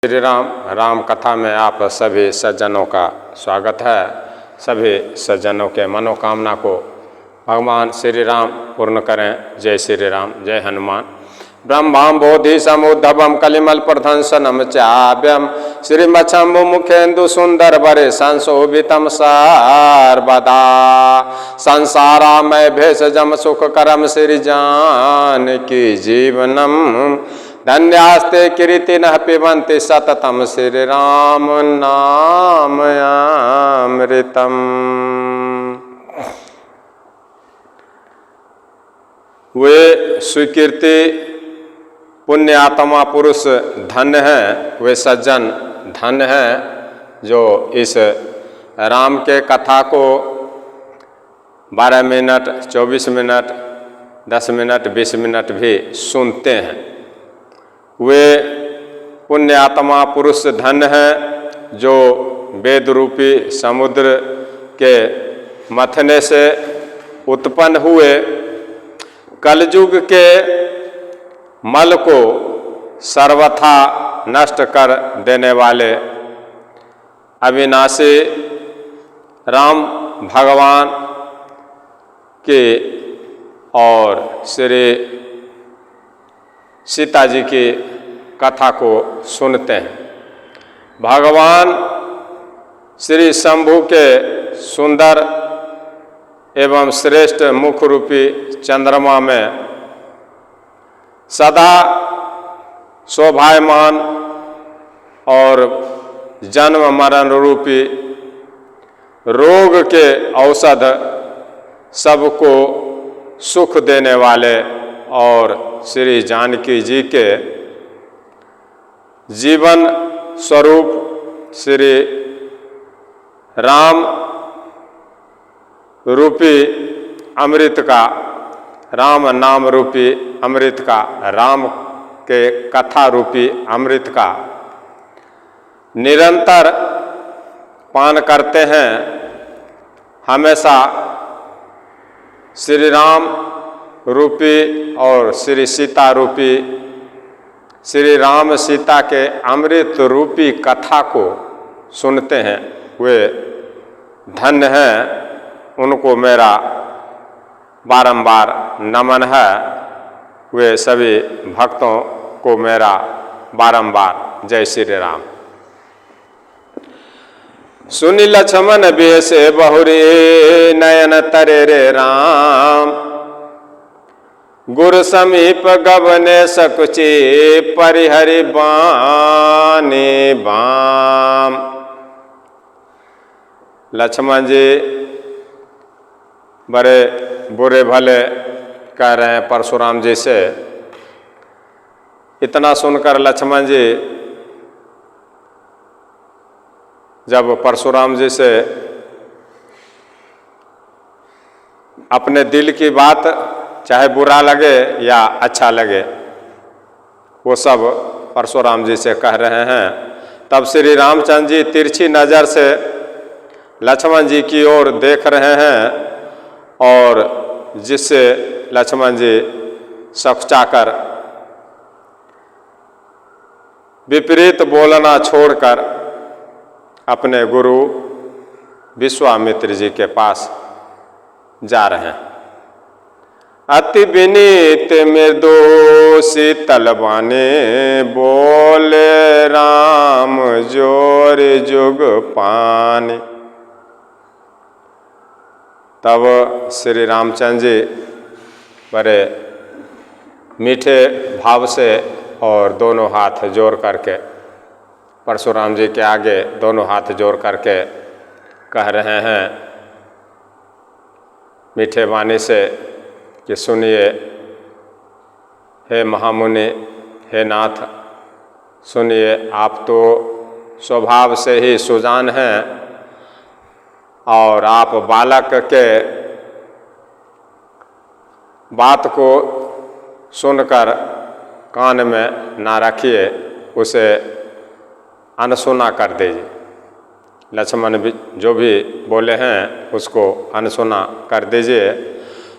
श्री राम राम कथा में आप सभी सज्जनों का स्वागत है। सभी सज्जनों के मनोकामना को भगवान श्री राम पूर्ण करें। जय श्री राम, जय हनुमान। ब्रह्मां बोधि समुद्धवम कलिमल प्रध्वंसनम चाभ्यम श्रीमच्छम्भु मुखेन्दु सुंदर वरे संशोभितम सर्वदा संसारामय भेषजम सुख करम श्री जानकी जीवनम धन्यास्ते कीर्तिनः पिबन्ति सततम श्री राम नाम अमृतम। वे स्वीकृति पुण्य आत्मा पुरुष धन्य हैं, वे सज्जन धन्य हैं जो इस राम के कथा को 12 मिनट, 24 मिनट, 10 मिनट, 20 मिनट भी सुनते हैं। वे पुण्य आत्मा पुरुष धन्य हैं जो वेद रूपी समुद्र के मथने से उत्पन्न हुए कलयुग के मल को सर्वथा नष्ट कर देने वाले अविनाशी राम भगवान के और श्री सीता जी की कथा को सुनते हैं। भगवान श्री शंभु के सुंदर एवं श्रेष्ठ मुख रूपी चंद्रमा में सदा शोभायमान और जन्म मरण रूपी रोग के औषध सबको सुख देने वाले और श्री जानकी जी के जीवन स्वरूप श्री राम रूपी अमृत का, राम नाम रूपी अमृत का, राम के कथा रूपी अमृत का निरंतर पान करते हैं। हमेशा श्री राम रूपी और श्री सीता रूपी, श्री राम सीता के अमृत रूपी कथा को सुनते हैं। वे धन्य हैं, उनको मेरा बारंबार नमन है। वे सभी भक्तों को मेरा बारंबार जय श्री राम। सुनि लक्ष्मण बेसे बहुरे नयन तरे रे राम गुरु समीप गबने सकुचे परिहरि बाने बाम। लक्ष्मण जी बड़े बुरे भले कह रहे हैं परशुराम जी से। इतना सुनकर लक्ष्मण जी जब परशुराम जी से अपने दिल की बात, चाहे बुरा लगे या अच्छा लगे, वो सब परशुराम जी से कह रहे हैं। तब श्री रामचंद्र जी तिरछी नज़र से लक्ष्मण जी की ओर देख रहे हैं और जिससे लक्ष्मण जी सकचाकर विपरीत बोलना छोड़कर अपने गुरु विश्वामित्र जी के पास जा रहे हैं। अति विनीत मृदु शीतल बाने बोले राम जोर जुग पानी। तब श्री रामचंद्र जी बड़े मीठे भाव से और दोनों हाथ जोड़ करके परशुराम जी के आगे दोनों हाथ जोड़ करके कह रहे हैं मीठे वाणी से कि सुनिए हे महामुनि, हे नाथ, सुनिए, आप तो स्वभाव से ही सुजान हैं और आप बालक के बात को सुनकर कान में ना रखिए, उसे अनसुना कर दीजिए। लक्ष्मण भी जो भी बोले हैं उसको अनसुना कर दीजिए।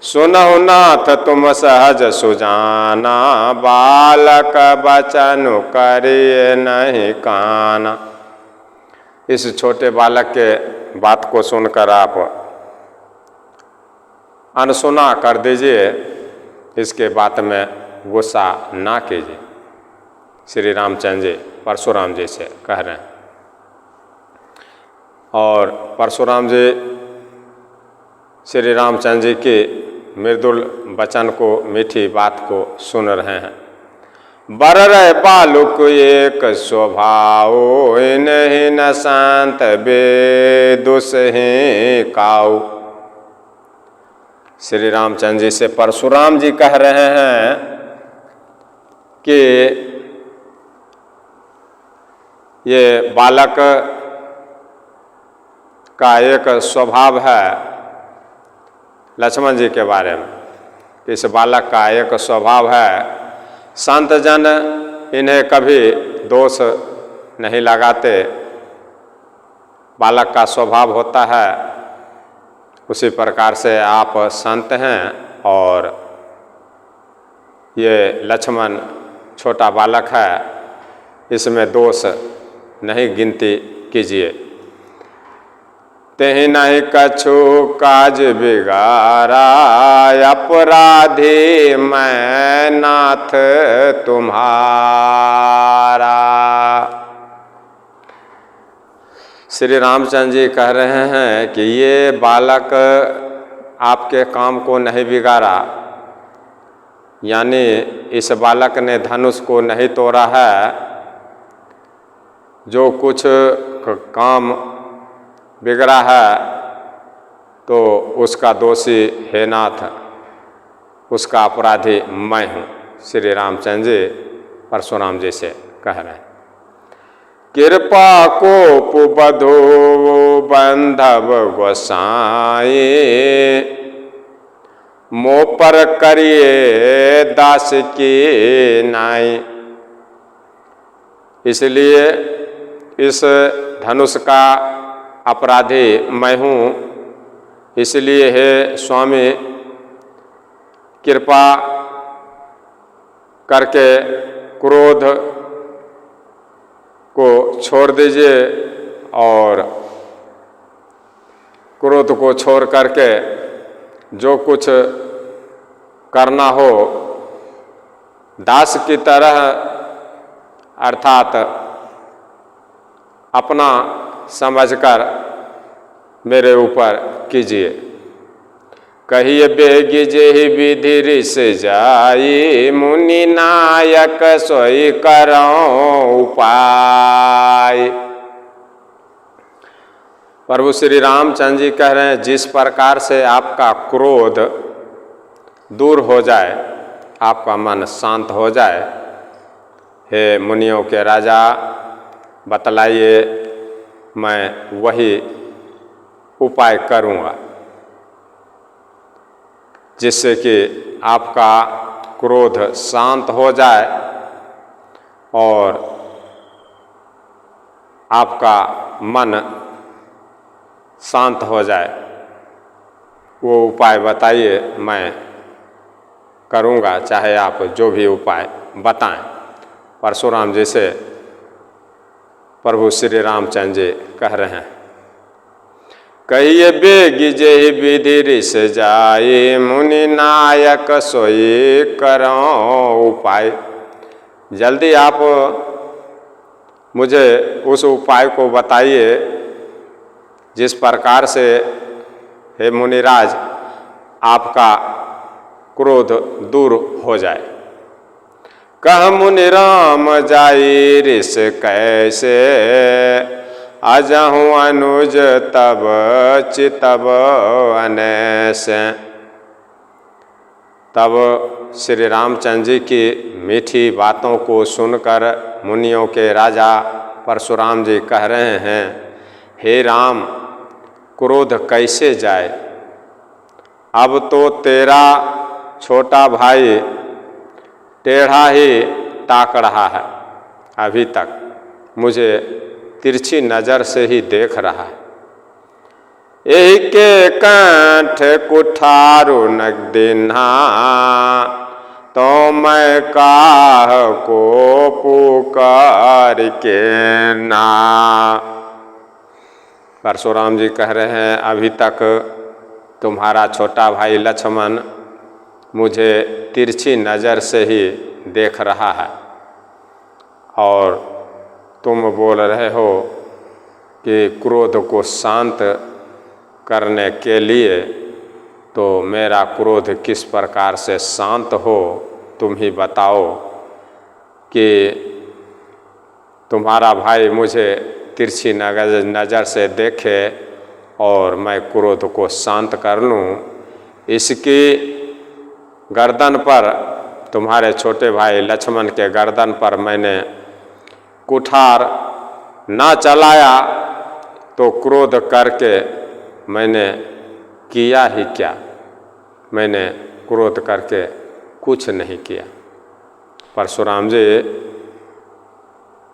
सुनहु नाथ तुम सहज सुजाना, बालक बचन करिए नहीं काना। इस छोटे बालक के बात को सुनकर आप अनसुना कर दीजिए, इसके बात में गुस्सा ना कीजिए। श्री रामचंद्र जी परशुराम जी से कह रहे हैं। और परशुराम जी श्री रामचंद्र जी की मृदुल वचन को, मीठी बात को सुन रहे हैं। बर रहे बालुक एक स्वभाव, इन्हीं न शांत बेदुस ही काऊ। श्री रामचंद्र जी से परशुराम जी कह रहे हैं कि ये बालक का एक स्वभाव है, लक्ष्मण जी के बारे में, इस बालक का एक स्वभाव है, संत जन इन्हें कभी दोष नहीं लगाते, बालक का स्वभाव होता है। उसी प्रकार से आप संत हैं और ये लक्ष्मण छोटा बालक है, इसमें दोष नहीं गिनती कीजिए। तेहि नहीं कछु काज बिगारा, अपराधी मैं नाथ तुम्हारा। श्री रामचंद्र जी कह रहे हैं कि ये बालक आपके काम को नहीं बिगाड़ा, यानी इस बालक ने धनुष को नहीं तोड़ा है। जो कुछ काम बिगड़ा है तो उसका दोषी हे नाथ, उसका अपराधी मैं हूँ। श्री रामचंद्र जी परशुराम जी से कह रहे हैं। कृपा कोप बधो बंधव गोसाई, मोह पर करिए दास की नाई। इसलिए इस धनुष का अपराधी मैं हूँ, इसलिए हे स्वामी कृपा करके क्रोध को छोड़ दीजिए और क्रोध को छोड़ करके जो कुछ करना हो दास की तरह, अर्थात अपना समझकर मेरे ऊपर कीजिए। कहिए बेगी जेहि विधि रिस जाई, मुनि नायक सोई करो उपाय। प्रभु श्री रामचंद्र जी कह रहे हैं, जिस प्रकार से आपका क्रोध दूर हो जाए, आपका मन शांत हो जाए, हे मुनियों के राजा बतलाइए, मैं वही उपाय करूँगा जिससे कि आपका क्रोध शांत हो जाए और आपका मन शांत हो जाए। वो उपाय बताइए, मैं करूँगा, चाहे आप जो भी उपाय बताएं। परशुराम जी से प्रभु श्री रामचंद्र जी कह रहे हैं। कहिए बेगी जेहि विधि रिस जाई, मुनि नायक सोई करो उपाय। जल्दी आप मुझे उस उपाय को बताइए जिस प्रकार से हे मुनिराज आपका क्रोध दूर हो जाए। कह मुनि राम जाई रिस कैसे, अजहूँ अनुज तब चितब अनैस। तब श्री रामचंद्र जी की मीठी बातों को सुनकर मुनियों के राजा परशुराम जी कह रहे हैं, हे राम क्रोध कैसे जाए, अब तो तेरा छोटा भाई टेढ़ा ही ताक रहा है, अभी तक मुझे तिरछी नज़र से ही देख रहा है। एके कंठ कुठारु नगदिन्हा, तो मैं काह को पुकार के ना। परशुराम जी कह रहे हैं, अभी तक तुम्हारा छोटा भाई लक्ष्मण मुझे तिरछी नज़र से ही देख रहा है और तुम बोल रहे हो कि क्रोध को शांत करने के लिए, तो मेरा क्रोध किस प्रकार से शांत हो तुम ही बताओ कि तुम्हारा भाई मुझे तिरछी नज़र से देखे और मैं क्रोध को शांत कर लूँ। इसकी गर्दन पर, तुम्हारे छोटे भाई लक्ष्मण के गर्दन पर मैंने कुठार ना चलाया तो क्रोध करके मैंने किया ही क्या, मैंने क्रोध करके कुछ नहीं किया। परशुराम जी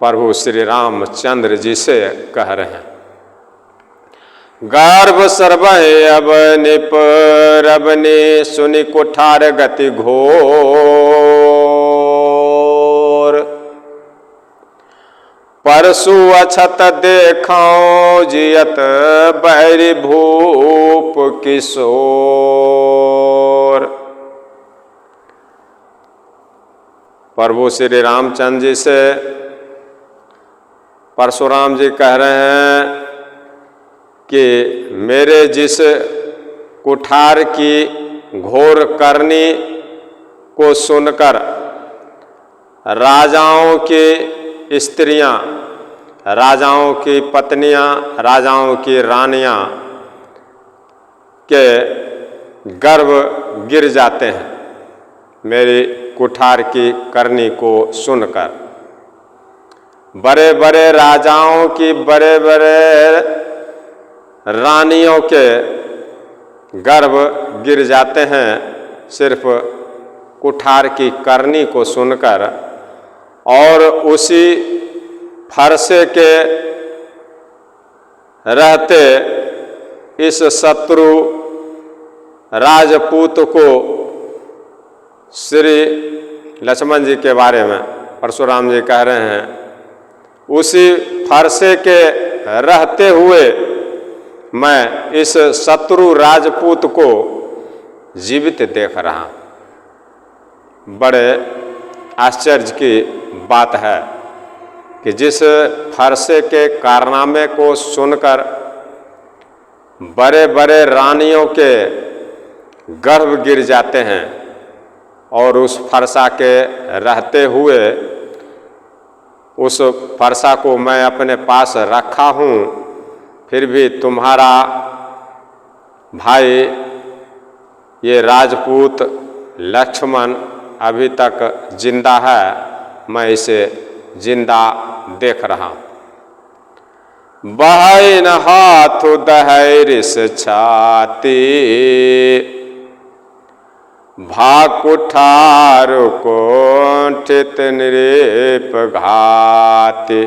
प्रभु श्री रामचंद्र जी से कह रहे हैं, गर्भ सर्वहि अब निपरबनि, सुनि कुठार गति घोर, परसु अछत देखाऊं जियत बैरी भूप किशोर। प्रभु श्री रामचंद्र जी से परशुराम जी कह रहे हैं कि मेरे जिस कुठार की घोर करनी को सुनकर राजाओं की स्त्रियां, राजाओं की पत्नियां, राजाओं की रानियां के गर्भ गिर जाते हैं मेरी कुठार की करनी को सुनकर। बड़े बड़े राजाओं की, बड़े बड़े रानियों के गर्भ गिर जाते हैं सिर्फ कुठार की करनी को सुनकर। और उसी फरसे के रहते इस शत्रु राजपूत को श्री लक्ष्मण जी के बारे में परशुराम जी कह रहे हैं, उसी फरसे के रहते हुए मैं इस शत्रु राजपूत को जीवित देख रहा हूं। बड़े आश्चर्य की बात है कि जिस फरसे के कारनामे को सुनकर बड़े बड़े रानियों के गर्भ गिर जाते हैं और उस फरसा के रहते हुए उस फरसा को मैं अपने पास रखा हूँ, फिर भी तुम्हारा भाई ये राजपूत लक्ष्मण अभी तक जिंदा है, मैं इसे जिंदा देख रहा हूँ। बहन हाथ दहरिस छाती, भाग कुठार कुंठित नृप घाति।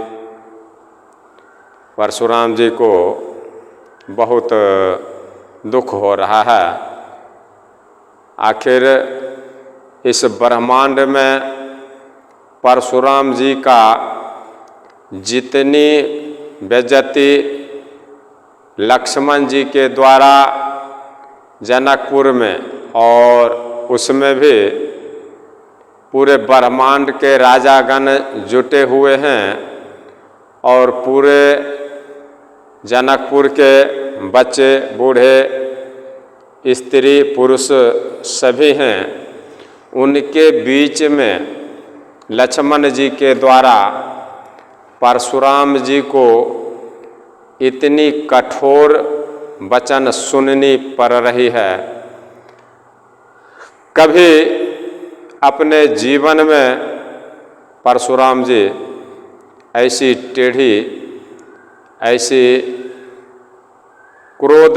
परशुराम जी को बहुत दुख हो रहा है। आखिर इस ब्रह्मांड में परशुराम जी का जितनी बेइज्जती लक्ष्मण जी के द्वारा जनकपुर में और उसमें भी पूरे ब्रह्मांड के राजागण जुटे हुए हैं और पूरे जनकपुर के बच्चे बूढ़े स्त्री पुरुष सभी हैं, उनके बीच में लक्ष्मण जी के द्वारा परशुराम जी को इतनी कठोर वचन सुननी पड़ रही है। कभी अपने जीवन में परशुराम जी ऐसी टेढ़ी, ऐसी क्रोध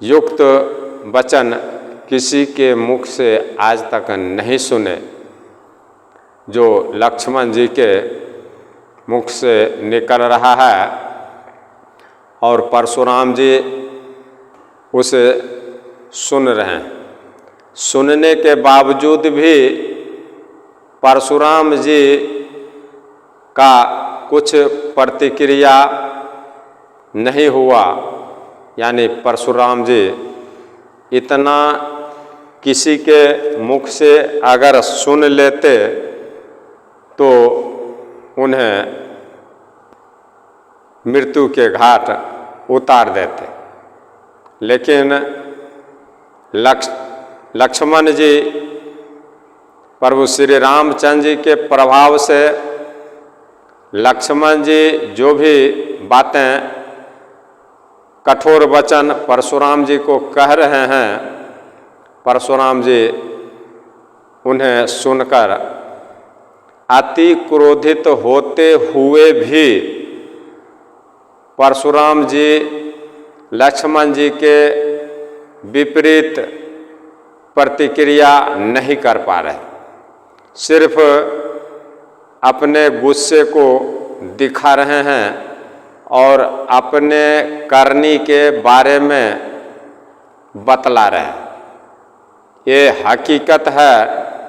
युक्त वचन किसी के मुख से आज तक नहीं सुने जो लक्ष्मण जी के मुख से निकल रहा है। और परशुराम जी उसे सुन रहे हैं। सुनने के बावजूद भी परशुराम जी का कुछ प्रतिक्रिया नहीं हुआ। यानी परशुराम जी इतना किसी के मुख से अगर सुन लेते तो उन्हें मृत्यु के घाट उतार देते, लेकिन लक्ष्मण जी प्रभु श्री रामचंद्र जी के प्रभाव से लक्ष्मण जी जो भी बातें कठोर वचन परशुराम जी को कह रहे हैं, परशुराम जी उन्हें सुनकर अति क्रोधित होते हुए भी परशुराम जी लक्ष्मण जी के विपरीत प्रतिक्रिया नहीं कर पा रहे, सिर्फ अपने गुस्से को दिखा रहे हैं और अपने करनी के बारे में बतला रहे हैं। ये हकीकत है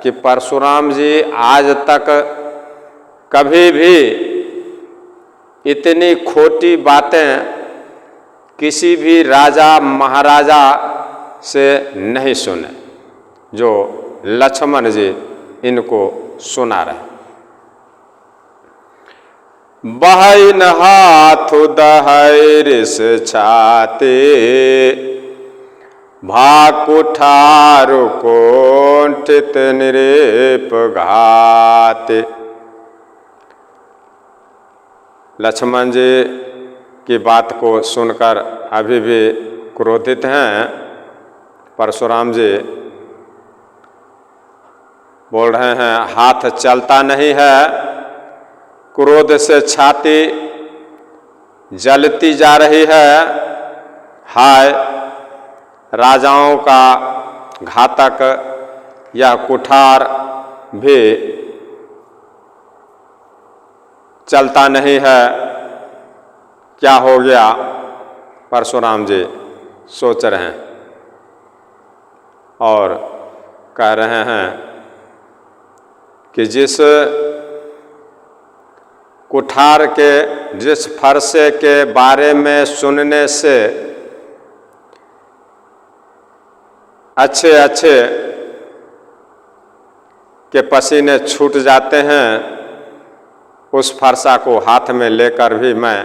कि परशुराम जी आज तक कभी भी इतनी खोटी बातें किसी भी राजा महाराजा से नहीं सुने जो लक्ष्मण जी इनको सुना रहे। बहन हाथ दहरिस छाते भाकुठारु कोंठित निरेप घाते। लक्ष्मण जी की बात को सुनकर अभी भी क्रोधित हैं। परशुराम जी बोल रहे हैं, हाथ चलता नहीं है, क्रोध से छाती जलती जा रही है। हाय, राजाओं का घातक यह कुठार भी चलता नहीं है, क्या हो गया? परशुराम जी सोच रहे हैं और कह रहे हैं कि जिस कुठार के, जिस फरसे के बारे में सुनने से अच्छे अच्छे के पसीने छूट जाते हैं, उस फरसा को हाथ में लेकर भी मैं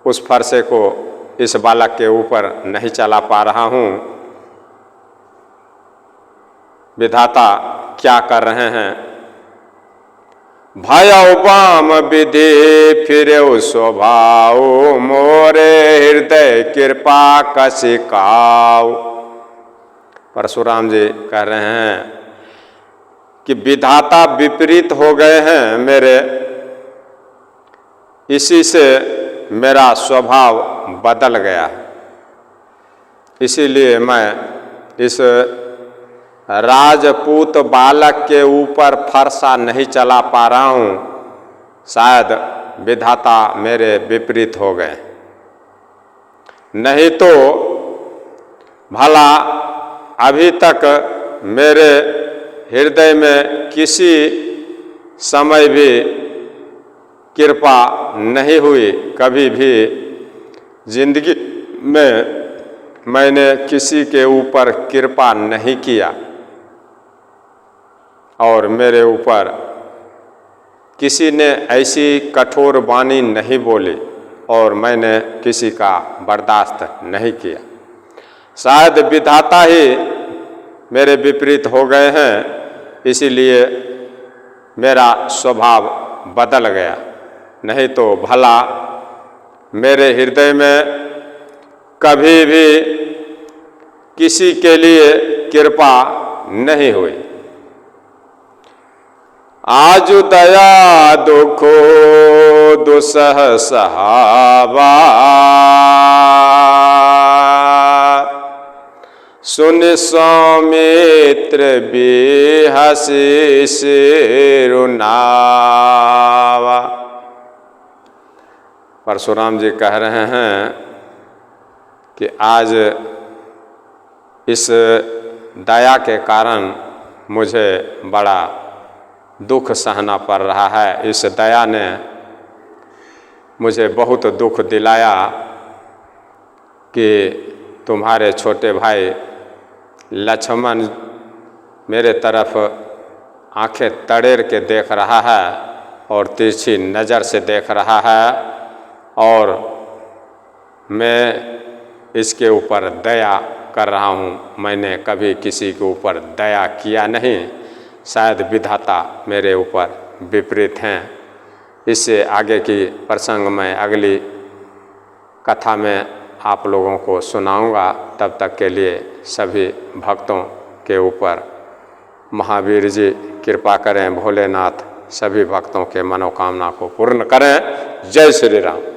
उस फरसे को इस बालक के ऊपर नहीं चला पा रहा हूँ। विधाता क्या कर रहे हैं? भय बाम विधि फिरे स्वभाव, मोरे हृदय कृपा कसिकाव। परशुराम जी कह रहे हैं कि विधाता विपरीत हो गए हैं मेरे, इसी से मेरा स्वभाव बदल गया है। इसीलिए मैं इस राजपूत बालक के ऊपर फरसा नहीं चला पा रहा हूँ। शायद विधाता मेरे विपरीत हो गए, नहीं तो भला अभी तक मेरे हृदय में किसी समय भी कृपा नहीं हुई। कभी भी जिंदगी में मैंने किसी के ऊपर कृपा नहीं किया और मेरे ऊपर किसी ने ऐसी कठोर वाणी नहीं बोली और मैंने किसी का बर्दाश्त नहीं किया। शायद विधाता ही मेरे विपरीत हो गए हैं, इसीलिए मेरा स्वभाव बदल गया। नहीं तो भला मेरे हृदय में कभी भी किसी के लिए कृपा नहीं हुई। आजु दया दुखो दुसह सहावा, सुन सौमित्र बिहसी सिरुनावा। परशुराम जी कह रहे हैं कि आज इस दया के कारण मुझे बड़ा दुख सहना पड़ रहा है। इस दया ने मुझे बहुत दुख दिलाया कि तुम्हारे छोटे भाई लक्ष्मण मेरे तरफ आंखें तड़ेर के देख रहा है और तिरछी नज़र से देख रहा है, और मैं इसके ऊपर दया कर रहा हूँ। मैंने कभी किसी के ऊपर दया किया नहीं, शायद विधाता मेरे ऊपर विपरीत हैं। इससे आगे की प्रसंग मैं अगली कथा में आप लोगों को सुनाऊंगा। तब तक के लिए सभी भक्तों के ऊपर महावीर जी कृपा करें, भोलेनाथ सभी भक्तों के मनोकामना को पूर्ण करें। जय श्री राम।